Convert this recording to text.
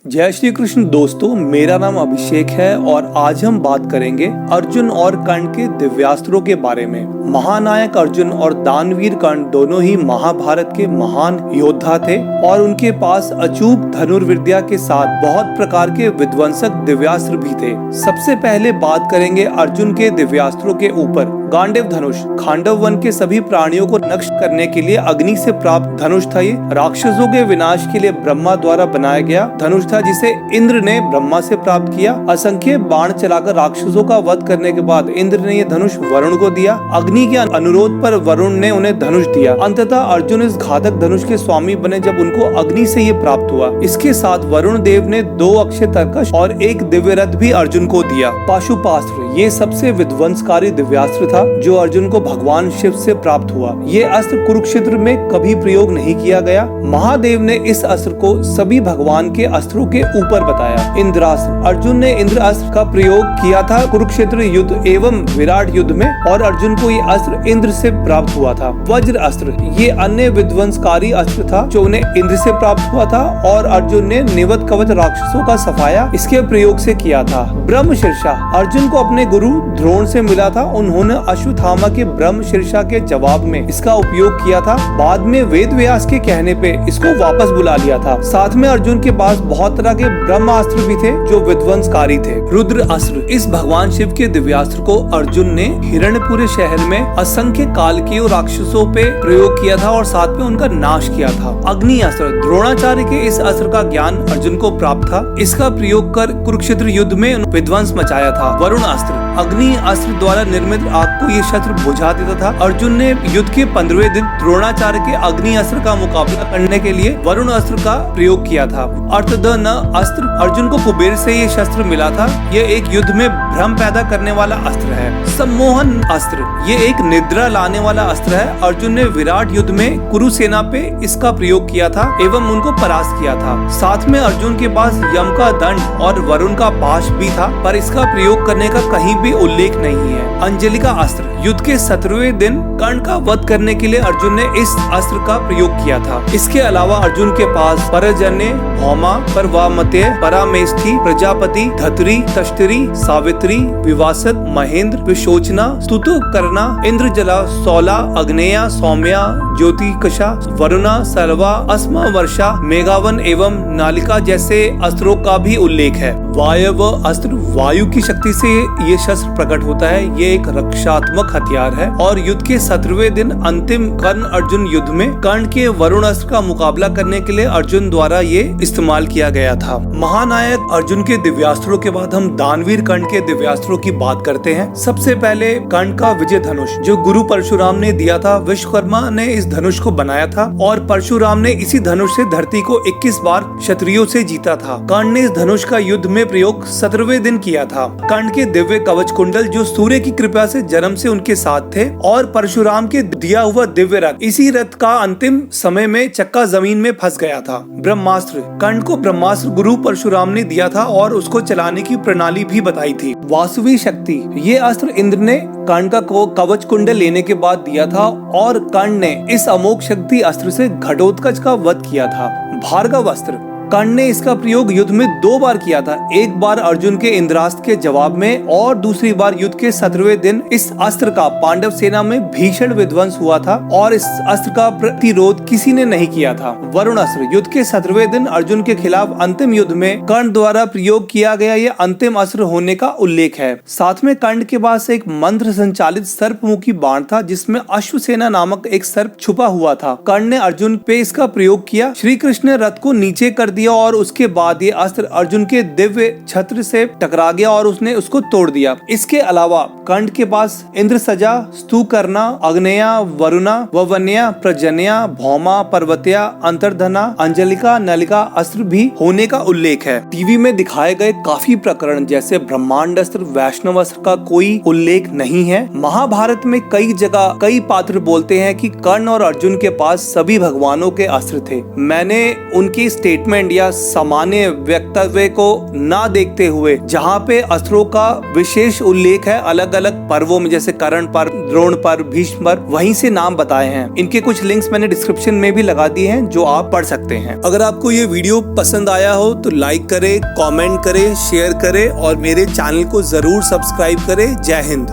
जय श्री कृष्ण दोस्तों, मेरा नाम अभिषेक है और आज हम बात करेंगे अर्जुन और कर्ण के दिव्यास्त्रों के बारे में। महानायक अर्जुन और दानवीर कर्ण दोनों ही महाभारत के महान योद्धा थे और उनके पास अचूक धनुर्विद्या के साथ बहुत प्रकार के विध्वंसक दिव्यास्त्र भी थे। सबसे पहले बात करेंगे अर्जुन के दिव्यास्त्रों के ऊपर। गांडीव धनुष खांडव वन के सभी प्राणियों को नष्ट करने के लिए अग्नि से प्राप्त धनुष था। ये राक्षसों के विनाश के लिए ब्रह्मा द्वारा बनाया गया धनुष था, जिसे इंद्र ने ब्रह्मा से प्राप्त किया। असंख्य बाण चलाकर राक्षसों का वध करने के बाद इंद्र ने ये धनुष वरुण को दिया। अग्नि के अनुरोध पर वरुण ने उन्हें धनुष दिया। अंततः अर्जुन इस घातक धनुष के स्वामी बने जब उनको अग्नि से ये प्राप्त हुआ। इसके साथ वरुण देव ने 2 अक्षय तरकश और 1 दिव्य रथ भी अर्जुन को दिया। पाशुपास्त्र ये सबसे विध्वंसकारी दिव्यास्त्र था जो अर्जुन को भगवान शिव से प्राप्त हुआ। ये अस्त्र कुरुक्षेत्र में कभी प्रयोग नहीं किया गया। महादेव ने इस अस्त्र को सभी भगवान के अस्त्रों के ऊपर बताया। इंद्रास्त्र अर्जुन ने इंद्र अस्त्र का प्रयोग किया था कुरुक्षेत्र युद्ध एवं विराट युद्ध में और अर्जुन को ये अस्त्र इंद्र से प्राप्त हुआ था। वज्र अस्त्र ये अन्य विध्वंसकारी अस्त्र था जो उन्हें इंद्र से प्राप्त हुआ था और अर्जुन ने निवत कवच राक्षसों का सफाया इसके प्रयोग से किया था। ब्रह्मशीर्षा अर्जुन को अपने गुरु द्रोण से मिला था। उन्होंने अश्वत्थामा के ब्रह्मशीर्षा के जवाब में इसका उपयोग किया था। बाद में वेद व्यास के कहने पे इसको वापस बुला लिया था। साथ में अर्जुन के पास बहुत तरह के ब्रह्मास्त्र भी थे जो विध्वंसकारी थे। रुद्र अस्त्र इस भगवान शिव के दिव्यास्त्र को अर्जुन ने हिरण्यपुर शहर में असंख्य कालकेय राक्षसों पे प्रयोग किया था और साथ में उनका नाश किया था। अग्नि अस्त्र द्रोणाचार्य के इस अस्त्र का ज्ञान अर्जुन को प्राप्त था। इसका प्रयोग कर कुरुक्षेत्र युद्ध में विध्वंस मचाया था। वरुण अस्त्र अग्नि अस्त्र द्वारा निर्मित आग को ये शस्त्र बुझा देता था। अर्जुन ने युद्ध के 15वें दिन द्रोणाचार्य के अग्नि अस्त्र का मुकाबला करने के लिए वरुण अस्त्र का प्रयोग किया था। अर्थदन अस्त्र अर्जुन को कुबेर से ये शस्त्र मिला था। यह एक युद्ध में भ्रम पैदा करने वाला अस्त्र है। सम्मोहन अस्त्र ये एक निद्रा लाने वाला अस्त्र है। अर्जुन ने विराट युद्ध में कुरु सेना पे इसका प्रयोग किया था एवं उनको परास्त किया था। साथ में अर्जुन के पास यम का दंड और वरुण का पाश भी था, पर इसका प्रयोग करने का कहीं भी उल्लेख नहीं है। अंजलि का अस्त्र युद्ध के 17वें दिन कर्ण का वध करने के लिए अर्जुन ने इस अस्त्र का प्रयोग किया था। इसके अलावा अर्जुन के पास परजन्य, भौमा, परवामतेय, परामेष्ठी, प्रजापति, धतरी, तष्टरी, सावित्री, विवासत, महेंद्र, विशोचना, स्तुतकर्णा, इंद्रजला, सौला, अग्नेया, सौम्या, ज्योतिकशा, वरुणा, सर्वा, अस्मा, वर्षा, मेघावन एवं नालिका जैसे अस्त्रों का भी उल्लेख है। वायव अस्त्र वायु की शक्ति से ये शस्त्र प्रकट होता है। ये एक रक्षात्मक हथियार है और युद्ध के 17वें दिन अंतिम कर्ण अर्जुन युद्ध में कर्ण के वरुण अस्त्र का मुकाबला करने के लिए अर्जुन द्वारा ये इस्तेमाल किया गया था। महानायक अर्जुन के दिव्यास्त्रों के बाद हम दानवीर कर्ण के दिव्यास्त्रों की बात करते हैं। सबसे पहले कर्ण का विजय धनुष जो गुरु परशुराम ने दिया था। विश्वकर्मा ने इस धनुष को बनाया था और परशुराम ने इसी धनुष से धरती को 21 बार क्षत्रियों से जीता था। कर्ण ने इस धनुष का युद्ध में प्रयोग 17वें दिन किया था। कर्ण के दिव्य कवच कुंडल जो सूर्य की कृपा से जन्म से उनके साथ थे और परशुराम के दिया हुआ दिव्य रथ, इसी रथ का अंतिम समय में चक्का जमीन में फंस गया था। ब्रह्मास्त्र कर्ण को ब्रह्मास्त्र गुरु परशुराम ने दिया था और उसको चलाने की प्रणाली भी बताई थी। वासुवी शक्ति ये अस्त्र इंद्र ने कर्ण का कवच कुंडल लेने के बाद दिया था और कर्ण ने इस अमोघ शक्ति अस्त्र से घटोत्कच का वध किया था। भार्गव अस्त्र कर्ण ने इसका प्रयोग युद्ध में 2 बार किया था। एक बार अर्जुन के इंद्रास्त्र के जवाब में और दूसरी बार युद्ध के 17वें दिन। इस अस्त्र का पांडव सेना में भीषण विध्वंस हुआ था और इस अस्त्र का प्रतिरोध किसी ने नहीं किया था। वरुण अस्त्र युद्ध के 17वें दिन अर्जुन के खिलाफ अंतिम युद्ध में कर्ण द्वारा प्रयोग किया गया ये अंतिम अस्त्र होने का उल्लेख है। साथ में कर्ण के पास एक मंत्र संचालित सर्पमुखी बाण था जिसमें अश्वसेना नामक एक सर्प छुपा हुआ था। कर्ण ने अर्जुन पे इसका प्रयोग किया। श्री कृष्ण ने रथ को नीचे कर दिया और उसके बाद ये अस्त्र अर्जुन के दिव्य छत्र से टकरा गया और उसने उसको तोड़ दिया। इसके अलावा कर्ण के पास इंद्र सजा, स्तुकर्णा, अग्नेया, वरुणा, ववन्या, प्रजन्या, भौमा, पर्वत्या, अंतर्धना, अंजलिका, नलिका अस्त्र भी होने का उल्लेख है। टीवी में दिखाए गए काफी प्रकरण जैसे ब्रह्मांड अस्त्र, वैष्णव अस्त्र का कोई उल्लेख नहीं है। महाभारत में कई जगह कई पात्र बोलते हैं कि कर्ण और अर्जुन के पास सभी भगवानों के अस्त्र थे। मैंने उनकी स्टेटमेंट या सामान्य वक्तव्य को ना देखते हुए जहाँ पे अस्त्रों का विशेष उल्लेख है अलग अलग पर्वों में, जैसे कर्ण पर्व, द्रोण पर्व, भीष्म पर्व, वहीं से नाम बताए हैं। इनके कुछ लिंक्स मैंने डिस्क्रिप्शन में भी लगा दिए हैं जो आप पढ़ सकते हैं। अगर आपको ये वीडियो पसंद आया हो तो लाइक करें, कमेंट करें, शेयर करें और मेरे चैनल को जरूर सब्सक्राइब करें। जय हिंद।